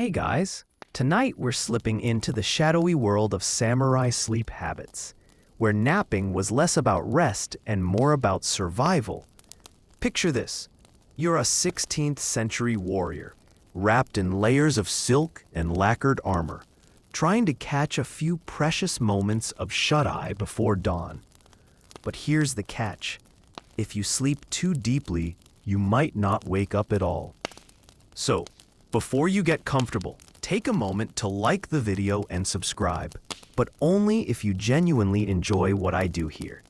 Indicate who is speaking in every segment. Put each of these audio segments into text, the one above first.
Speaker 1: Hey guys, tonight we're slipping into the shadowy world of samurai sleep habits, where napping was less about rest and more about survival. Picture this. You're a 16th century warrior, wrapped in layers of silk and lacquered armor, trying to catch a few precious moments of shut-eye before dawn. But here's the catch. If you sleep too deeply, you might not wake up at all. So, before you get comfortable, take a moment to like the video and subscribe, but only if you genuinely enjoy what I do here.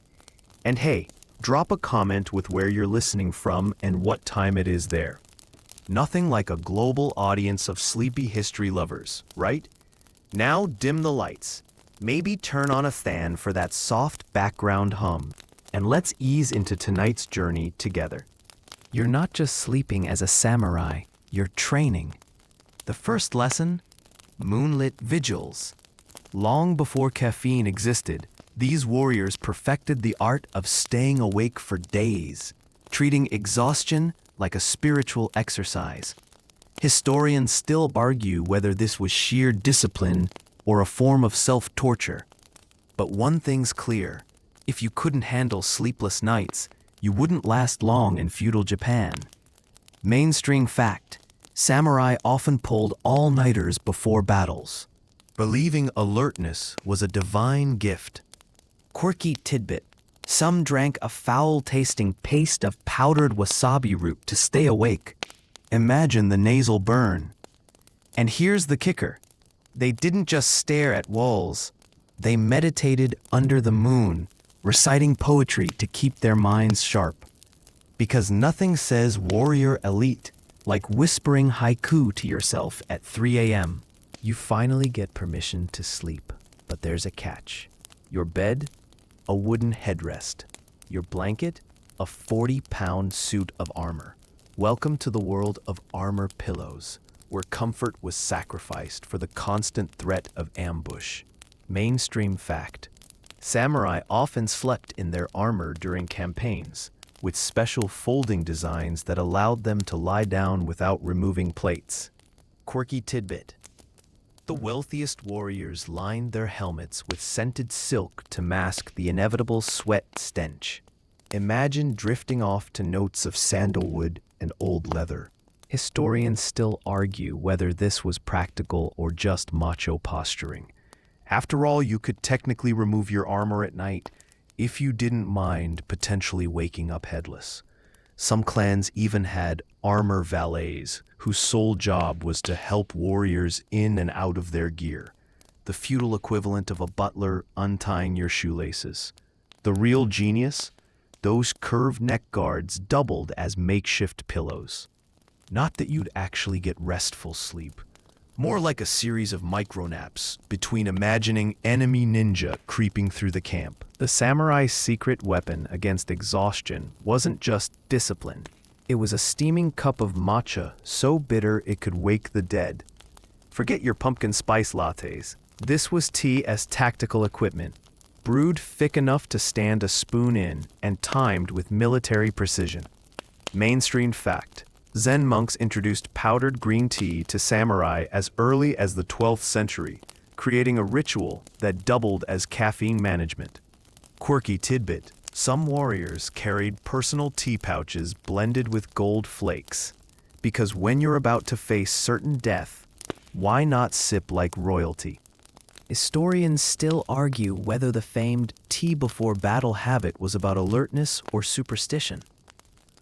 Speaker 1: And hey, drop a comment with where you're listening from and what time it is there. Nothing like a global audience of sleepy history lovers, right? Now dim the lights. Maybe turn on a fan for that soft background hum, and let's ease into tonight's journey together. You're not just sleeping as a samurai, you're training. The first lesson? Moonlit vigils. Long before caffeine existed, these warriors perfected the art of staying awake for days, treating exhaustion like a spiritual exercise. Historians still argue whether this was sheer discipline or a form of self-torture. But one thing's clear. If you couldn't handle sleepless nights, you wouldn't last long in feudal Japan. Mainstream fact. Samurai often pulled all-nighters before battles, believing alertness was a divine gift. Quirky tidbit. Some drank a foul-tasting paste of powdered wasabi root to stay awake. Imagine the nasal burn. And here's the kicker. They didn't just stare at walls. They meditated under the moon, reciting poetry to keep their minds sharp. Because nothing says warrior elite like whispering haiku to yourself at 3 a.m. You finally get permission to sleep, but there's a catch. Your bed, a wooden headrest. Your blanket, a 40-pound suit of armor. Welcome to the world of armor pillows, where comfort was sacrificed for the constant threat of ambush. Mainstream fact. Samurai often slept in their armor during campaigns, with special folding designs that allowed them to lie down without removing plates. Quirky tidbit. The wealthiest warriors lined their helmets with scented silk to mask the inevitable sweat stench. Imagine drifting off to notes of sandalwood and old leather. Historians still argue whether this was practical or just macho posturing. After all, you could technically remove your armor at night if you didn't mind potentially waking up headless. Some clans even had armor valets whose sole job was to help warriors in and out of their gear, the feudal equivalent of a butler untying your shoelaces. The real genius? Those curved neck guards doubled as makeshift pillows. Not that you'd actually get restful sleep. More like a series of micronaps between imagining enemy ninja creeping through the camp. The samurai's secret weapon against exhaustion wasn't just discipline. It was a steaming cup of matcha so bitter it could wake the dead. Forget your pumpkin spice lattes. This was tea as tactical equipment, brewed thick enough to stand a spoon in and timed with military precision. Mainstream fact. Zen monks introduced powdered green tea to samurai as early as the 12th century, creating a ritual that doubled as caffeine management. Quirky tidbit. Some warriors carried personal tea pouches blended with gold flakes. Because when you're about to face certain death, why not sip like royalty? Historians still argue whether the famed tea before battle habit was about alertness or superstition.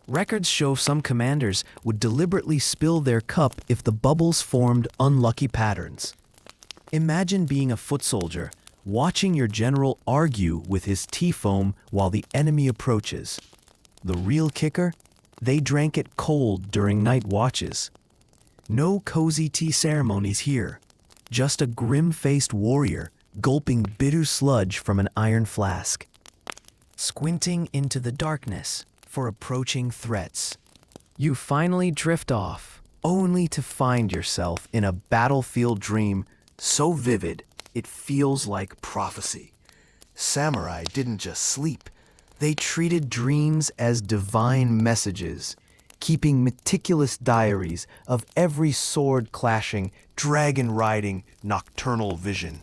Speaker 1: Records show some commanders would deliberately spill their cup if the bubbles formed unlucky patterns. Imagine being a foot soldier, watching your general argue with his tea foam while the enemy approaches. The real kicker? They drank it cold during night watches. No cozy tea ceremonies here. Just a grim-faced warrior gulping bitter sludge from an iron flask. Squinting into the darkness for approaching threats. You finally drift off, only to find yourself in a battlefield dream so vivid it feels like prophecy. Samurai didn't just sleep. They treated dreams as divine messages, keeping meticulous diaries of every sword-clashing, dragon-riding, nocturnal vision.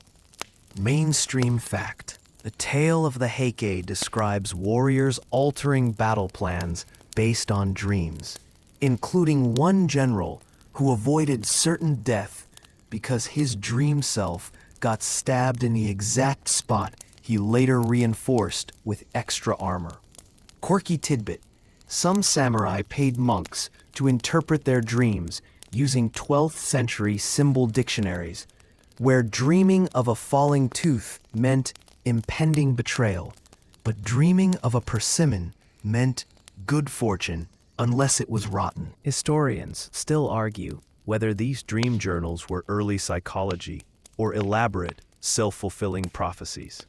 Speaker 1: Mainstream fact. The tale of the Heike describes warriors altering battle plans based on dreams, including one general who avoided certain death because his dream self got stabbed in the exact spot he later reinforced with extra armor. Quirky tidbit. Some samurai paid monks to interpret their dreams using 12th century symbol dictionaries, where dreaming of a falling tooth meant impending betrayal, but dreaming of a persimmon meant good fortune unless it was rotten. Historians still argue whether these dream journals were early psychology or elaborate, self-fulfilling prophecies.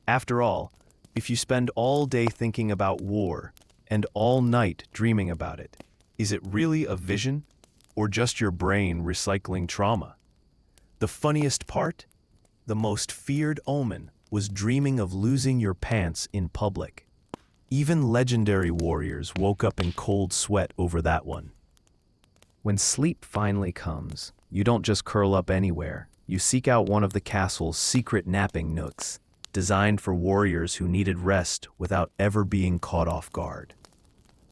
Speaker 1: After all, if you spend all day thinking about war and all night dreaming about it, is it really a vision or just your brain recycling trauma? The funniest part? The most feared omen was dreaming of losing your pants in public. Even legendary warriors woke up in cold sweat over that one. When sleep finally comes, you don't just curl up anywhere. You seek out one of the castle's secret napping nooks, designed for warriors who needed rest without ever being caught off guard.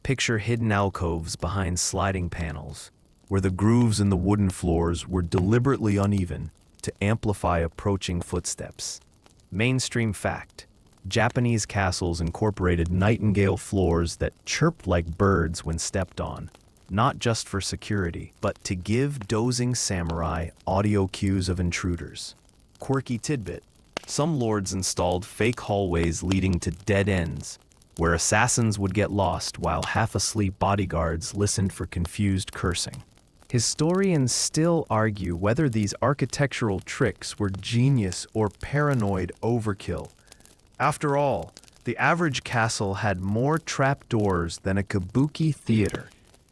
Speaker 1: Picture hidden alcoves behind sliding panels, where the grooves in the wooden floors were deliberately uneven to amplify approaching footsteps. Mainstream fact. Japanese castles incorporated nightingale floors that chirped like birds when stepped on, not just for security, but to give dozing samurai audio cues of intruders. Quirky tidbit. Some lords installed fake hallways leading to dead ends, where assassins would get lost while half-asleep bodyguards listened for confused cursing. Historians still argue whether these architectural tricks were genius or paranoid overkill. After all, the average castle had more trapdoors than a kabuki theater,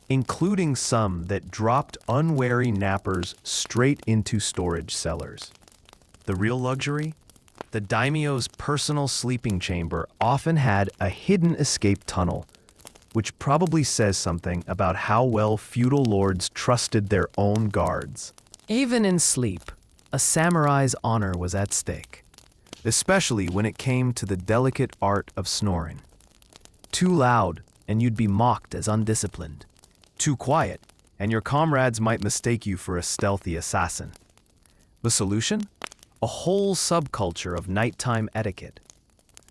Speaker 1: including some that dropped unwary nappers straight into storage cellars. The real luxury? The daimyo's personal sleeping chamber often had a hidden escape tunnel, which probably says something about how well feudal lords trusted their own guards. Even in sleep, a samurai's honor was at stake, especially when it came to the delicate art of snoring. Too loud, and you'd be mocked as undisciplined. Too quiet, and your comrades might mistake you for a stealthy assassin. The solution? A whole subculture of nighttime etiquette.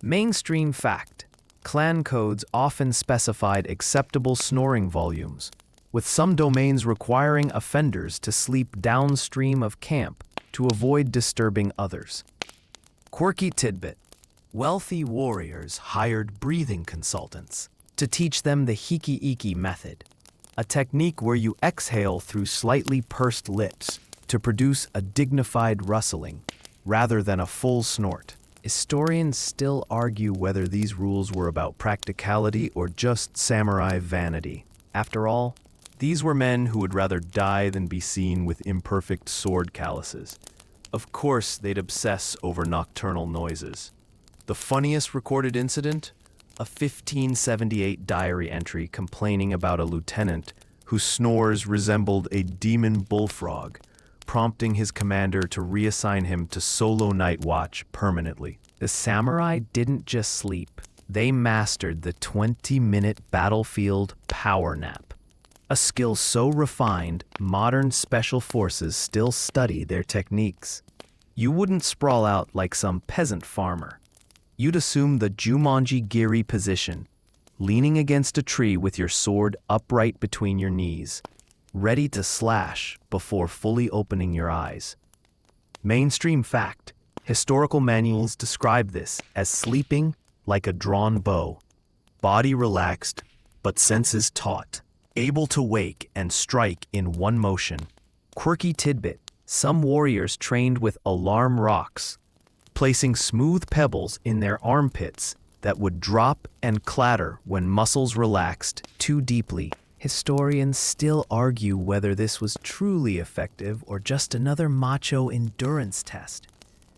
Speaker 1: Mainstream fact. Clan codes often specified acceptable snoring volumes, with some domains requiring offenders to sleep downstream of camp to avoid disturbing others. Quirky tidbit. Wealthy warriors hired breathing consultants to teach them the hiki-iki method, a technique where you exhale through slightly pursed lips to produce a dignified rustling rather than a full snort. Historians still argue whether these rules were about practicality or just samurai vanity. After all, these were men who would rather die than be seen with imperfect sword calluses. Of course, they'd obsess over nocturnal noises. The funniest recorded incident? A 1578 diary entry complaining about a lieutenant whose snores resembled a demon bullfrog, prompting his commander to reassign him to solo night watch permanently. The samurai didn't just sleep, they mastered the 20-minute battlefield power nap, a skill so refined, modern special forces still study their techniques. You wouldn't sprawl out like some peasant farmer. You'd assume the Jumanji Giri position, leaning against a tree with your sword upright between your knees, ready to slash before fully opening your eyes. Mainstream fact. Historical manuals describe this as sleeping like a drawn bow, body relaxed, but senses taut, able to wake and strike in one motion. Quirky tidbit. Some warriors trained with alarm rocks, placing smooth pebbles in their armpits that would drop and clatter when muscles relaxed too deeply. Historians still argue whether this was truly effective or just another macho endurance test.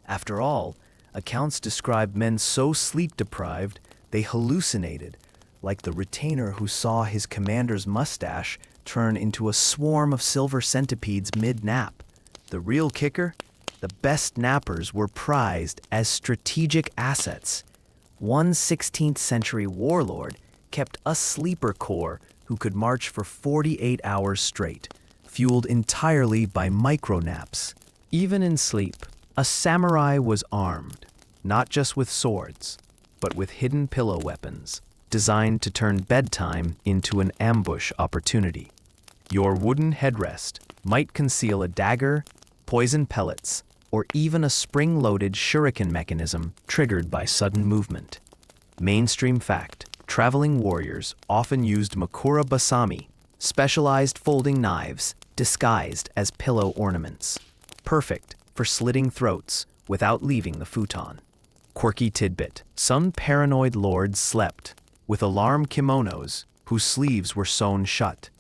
Speaker 1: After all, accounts describe men so sleep-deprived they hallucinated, like the retainer who saw his commander's mustache turn into a swarm of silver centipedes mid-nap. The real kicker? The best nappers were prized as strategic assets. One 16th century warlord kept a sleeper corps who could march for 48 hours straight, fueled entirely by micronaps. Even in sleep, a samurai was armed, not just with swords, but with hidden pillow weapons, designed to turn bedtime into an ambush opportunity. Your wooden headrest might conceal a dagger, poison pellets, or even a spring-loaded shuriken mechanism triggered by sudden movement. Mainstream fact: traveling warriors often used makura basami, specialized folding knives disguised as pillow ornaments, perfect for slitting throats without leaving the futon. Quirky tidbit: some paranoid lords slept with alarm kimonos whose sleeves were sewn shut.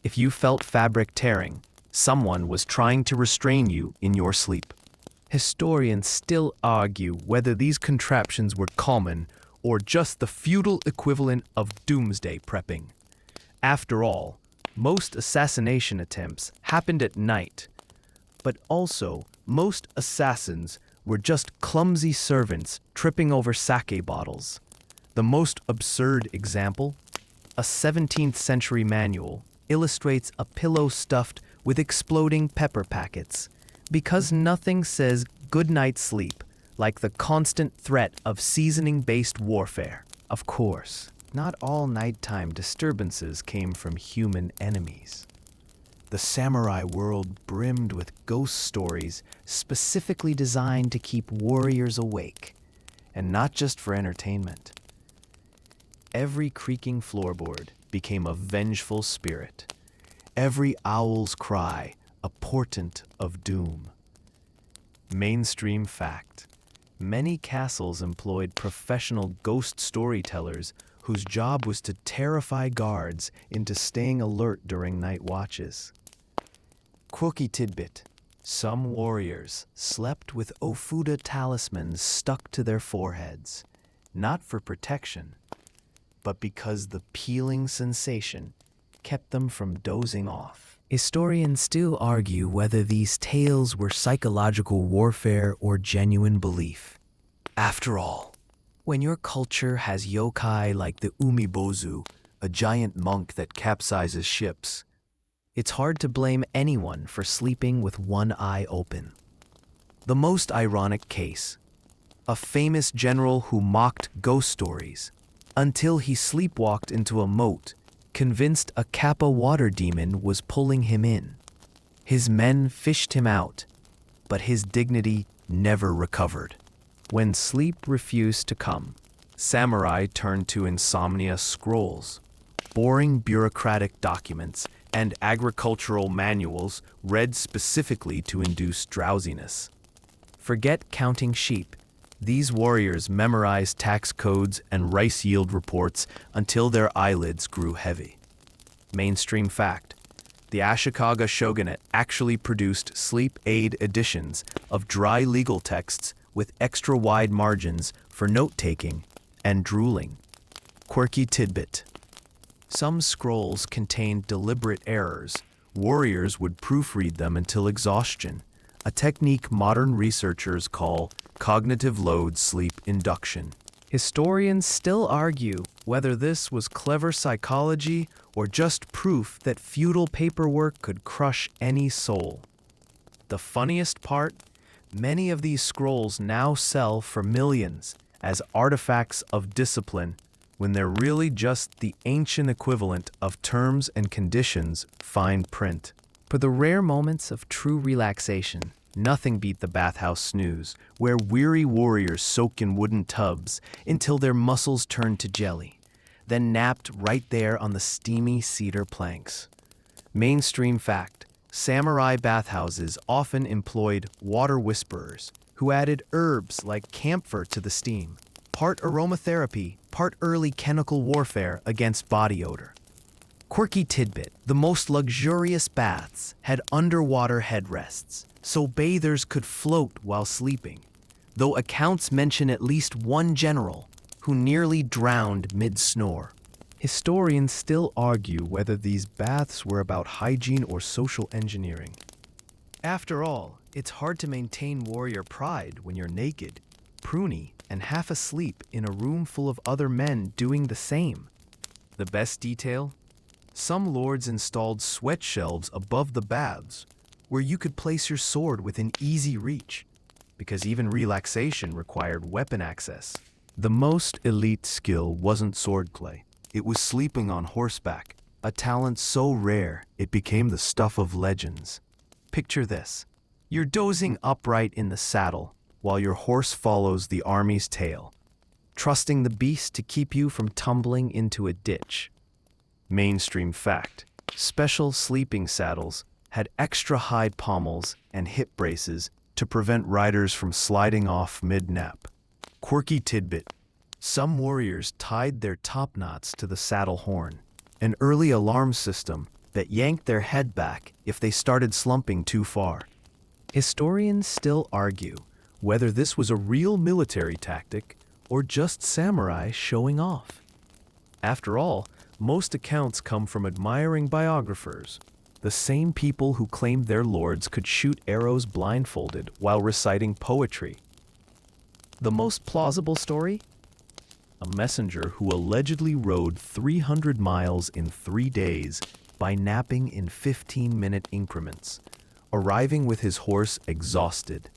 Speaker 1: If you felt fabric tearing, someone was trying to restrain you in your sleep. Historians still argue whether these contraptions were common or just the feudal equivalent of doomsday prepping. After all, most assassination attempts happened at night, but also most assassins were just clumsy servants tripping over sake bottles. The most absurd example? A 17th century manual illustrates a pillow stuffed with exploding pepper packets, because nothing says good night sleep like the constant threat of seasoning-based warfare. Of course, not all nighttime disturbances came from human enemies. The samurai world brimmed with ghost stories specifically designed to keep warriors awake, and not just for entertainment. Every creaking floorboard became a vengeful spirit. Every owl's cry a portent of doom. Mainstream fact: many castles employed professional ghost storytellers whose job was to terrify guards into staying alert during night watches. Quirky tidbit: some warriors slept with Ofuda talismans stuck to their foreheads, not for protection, but because the peeling sensation kept them from dozing off. Historians still argue whether these tales were psychological warfare or genuine belief. After all, when your culture has yokai like the umibozu, a giant monk that capsizes ships, it's hard to blame anyone for sleeping with one eye open. The most ironic case: a famous general who mocked ghost stories until he sleepwalked into a moat, convinced a Kappa water demon was pulling him in. His men fished him out, but his dignity never recovered. When sleep refused to come, samurai turned to insomnia scrolls, boring bureaucratic documents, and agricultural manuals read specifically to induce drowsiness. Forget counting sheep. These warriors memorized tax codes and rice yield reports until their eyelids grew heavy. Mainstream fact: the Ashikaga shogunate actually produced sleep aid editions of dry legal texts with extra wide margins for note-taking and drooling. Quirky tidbit: some scrolls contained deliberate errors. Warriors would proofread them until exhaustion, a technique modern researchers call cognitive load sleep induction. Historians still argue whether this was clever psychology or just proof that feudal paperwork could crush any soul. The funniest part? Many of these scrolls now sell for millions as artifacts of discipline, when they're really just the ancient equivalent of terms and conditions fine print. For the rare moments of true relaxation, nothing beat the bathhouse snooze, where weary warriors soak in wooden tubs until their muscles turn to jelly, then napped right there on the steamy cedar planks. Mainstream fact: samurai bathhouses often employed water whisperers who added herbs like camphor to the steam, part aromatherapy, part early chemical warfare against body odor. Quirky tidbit: the most luxurious baths had underwater headrests, so bathers could float while sleeping, though accounts mention at least one general who nearly drowned mid-snore. Historians still argue whether these baths were about hygiene or social engineering. After all, it's hard to maintain warrior pride when you're naked, pruny, and half asleep in a room full of other men doing the same. The best detail? Some lords installed sweat shelves above the baths where you could place your sword within easy reach, because even relaxation required weapon access. The most elite skill wasn't swordplay. It was sleeping on horseback, a talent so rare it became the stuff of legends. Picture this. You're dozing upright in the saddle while your horse follows the army's tail, trusting the beast to keep you from tumbling into a ditch. Mainstream fact: special sleeping saddles had extra high pommels and hip braces to prevent riders from sliding off mid-nap. Quirky tidbit: some warriors tied their top knots to the saddle horn, an early alarm system that yanked their head back if they started slumping too far. Historians still argue whether this was a real military tactic or just samurai showing off. After all, most accounts come from admiring biographers, the same people who claimed their lords could shoot arrows blindfolded while reciting poetry. The most plausible story? A messenger who allegedly rode 300 miles in 3 days by napping in 15-minute increments, arriving with his horse exhausted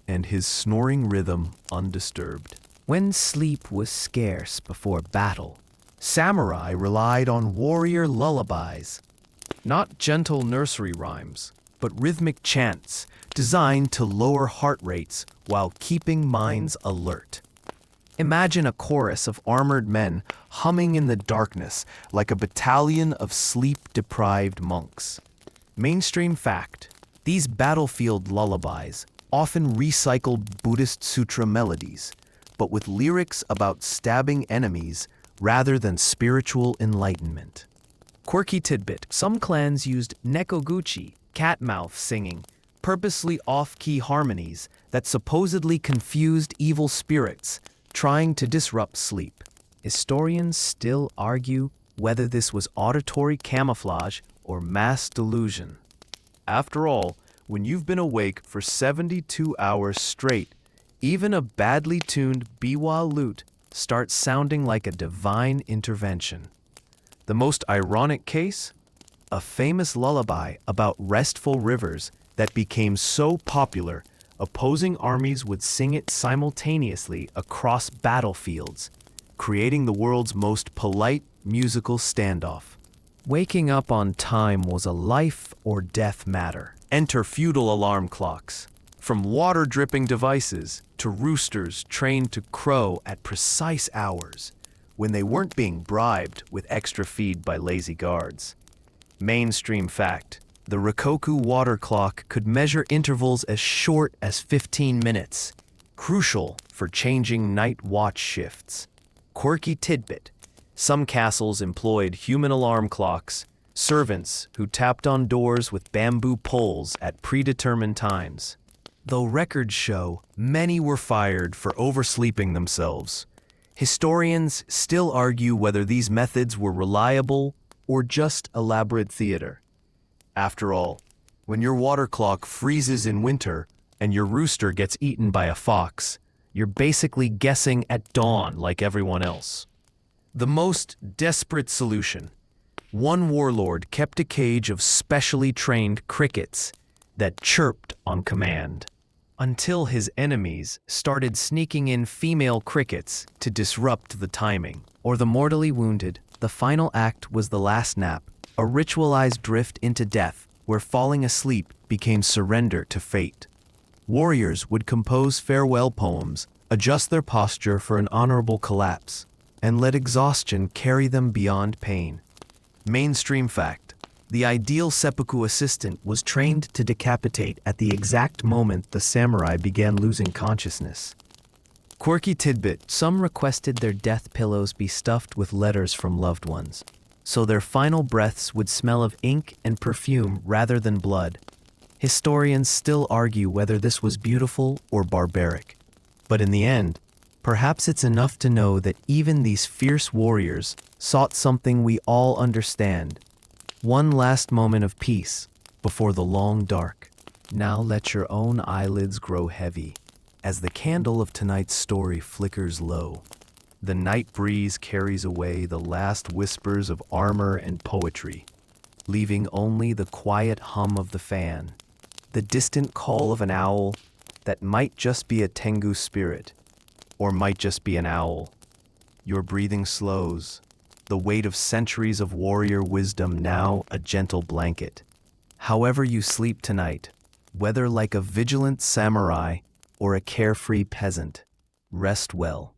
Speaker 1: and his snoring rhythm undisturbed. When sleep was scarce before battle, samurai relied on warrior lullabies, not gentle nursery rhymes, but rhythmic chants designed to lower heart rates while keeping minds alert. Imagine a chorus of armored men humming in the darkness like a battalion of sleep-deprived monks. Mainstream fact: these battlefield lullabies often recycled Buddhist sutra melodies, but with lyrics about stabbing enemies rather than spiritual enlightenment. Quirky tidbit: some clans used nekoguchi, cat mouth singing, purposely off-key harmonies that supposedly confused evil spirits, trying to disrupt sleep. Historians still argue whether this was auditory camouflage or mass delusion. After all, when you've been awake for 72 hours straight, even a badly tuned biwa lute starts sounding like a divine intervention. The most ironic case? A famous lullaby about restful rivers that became so popular, opposing armies would sing it simultaneously across battlefields, creating the world's most polite musical standoff. Waking up on time was a life or death matter. Enter feudal alarm clocks. From water-dripping devices to roosters trained to crow at precise hours when they weren't being bribed with extra feed by lazy guards. Mainstream fact: the Rikoku water clock could measure intervals as short as 15 minutes, crucial for changing night watch shifts. Quirky tidbit: some castles employed human alarm clocks, servants who tapped on doors with bamboo poles at predetermined times. Though records show many were fired for oversleeping themselves, historians still argue whether these methods were reliable or just elaborate theater. After all, when your water clock freezes in winter and your rooster gets eaten by a fox, you're basically guessing at dawn like everyone else. The most desperate solution: one warlord kept a cage of specially trained crickets that chirped on command, until his enemies started sneaking in female crickets to disrupt the timing. Or the mortally wounded, the final act was the last nap, a ritualized drift into death where falling asleep became surrender to fate. Warriors would compose farewell poems, adjust their posture for an honorable collapse, and let exhaustion carry them beyond pain. Mainstream fact: the ideal seppuku assistant was trained to decapitate at the exact moment the samurai began losing consciousness. Quirky tidbit: some requested their death pillows be stuffed with letters from loved ones, so their final breaths would smell of ink and perfume rather than blood. Historians still argue whether this was beautiful or barbaric. But in the end, perhaps it's enough to know that even these fierce warriors sought something we all understand. One last moment of peace before the long dark. Now let your own eyelids grow heavy as the candle of tonight's story flickers low. The night breeze carries away the last whispers of armor and poetry, leaving only the quiet hum of the fan, the distant call of an owl that might just be a Tengu spirit, or might just be an owl. Your breathing slows, the weight of centuries of warrior wisdom now a gentle blanket. However you sleep tonight, whether like a vigilant samurai or a carefree peasant, rest well.